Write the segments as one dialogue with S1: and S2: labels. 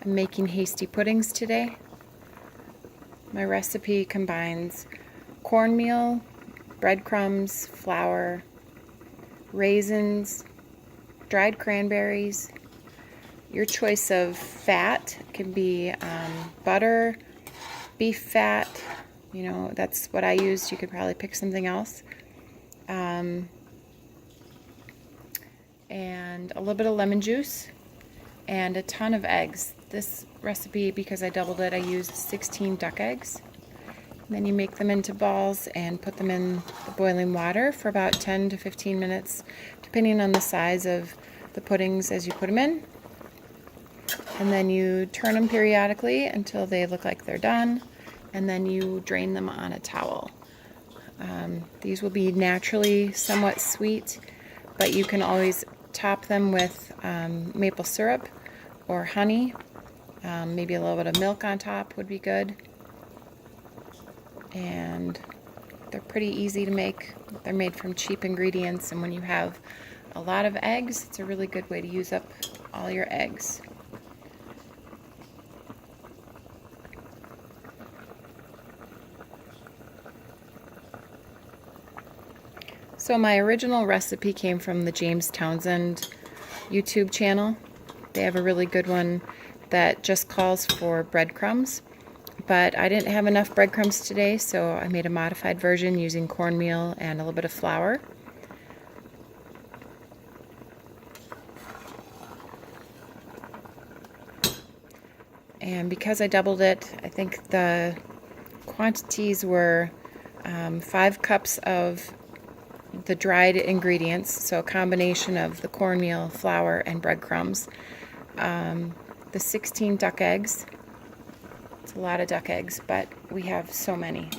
S1: I'm making hasty puddings today. My recipe combines cornmeal, breadcrumbs, flour, raisins, dried cranberries. Your choice of fat can be butter, beef fat. You know, that's what I used. You could probably pick something else. And a little bit of lemon juice and a ton of eggs. This recipe, because I doubled it, I used 16 duck eggs. And then you make them into balls and put them in the boiling water for about 10 to 15 minutes, depending on the size of the puddings as you put them in. And then you turn them periodically until they look like they're done, and then you drain them on a towel. These will be naturally somewhat sweet, but you can always top them with maple syrup or honey. Maybe a little bit of milk on top would be good. And they're pretty easy to make. They're made from cheap ingredients, and when you have a lot of eggs, it's a really good way to use up all your eggs. So my original recipe came from the James Townsend YouTube channel. They have a really good one that just calls for breadcrumbs, but I didn't have enough breadcrumbs today, so I made a modified version using cornmeal and a little bit of flour. And because I doubled it, I think the quantities were 5 cups of the dried ingredients, so a combination of the cornmeal, flour, and breadcrumbs. The 16 duck eggs. It's a lot of duck eggs, but we have so many.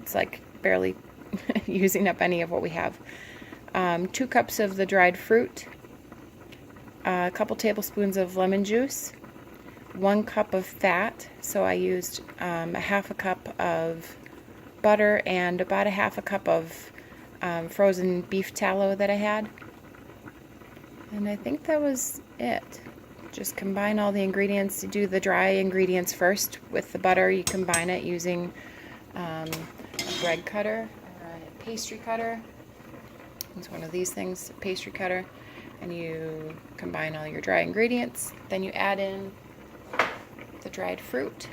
S1: It's like barely using up any of what we have. 2 cups of the dried fruit, a couple tablespoons of lemon juice, 1 cup of fat, so I used a half a cup of butter and about a half a cup of frozen beef tallow that I had. And I think that was it. Just combine all the ingredients. You do the dry ingredients first with the butter. You combine it using a bread cutter or a pastry cutter. It's one of these things, a pastry cutter. And you combine all your dry ingredients. Then you add in the dried fruit.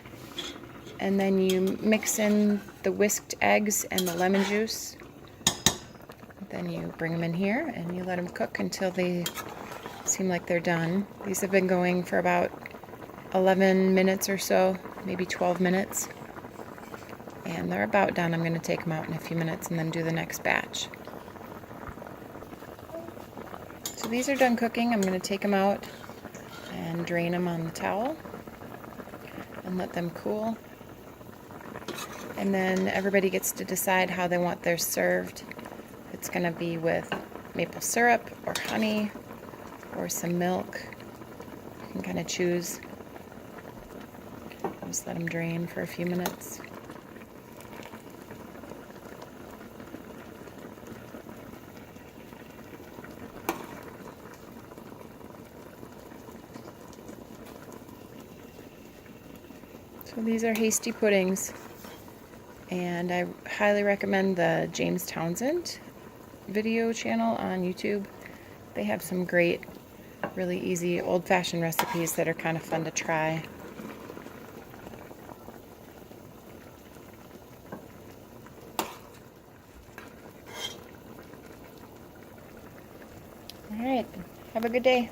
S1: And then you mix in the whisked eggs and the lemon juice. Then you bring them in here and you let them cook until they seem like they're done. These have been going for about 11 minutes or so, maybe 12 minutes. And they're about done. I'm going to take them out in a few minutes and then do the next batch. So these are done cooking. I'm going to take them out and drain them on the towel and let them cool. And then everybody gets to decide how they want theirs served. It's going to be with maple syrup or honey or some milk. You can kind of choose. Just let them drain for a few minutes. So these are hasty puddings, and I highly recommend the James Townsend video channel on YouTube. They have some great, really easy old-fashioned recipes that are kind of fun to try. All right, have a good day.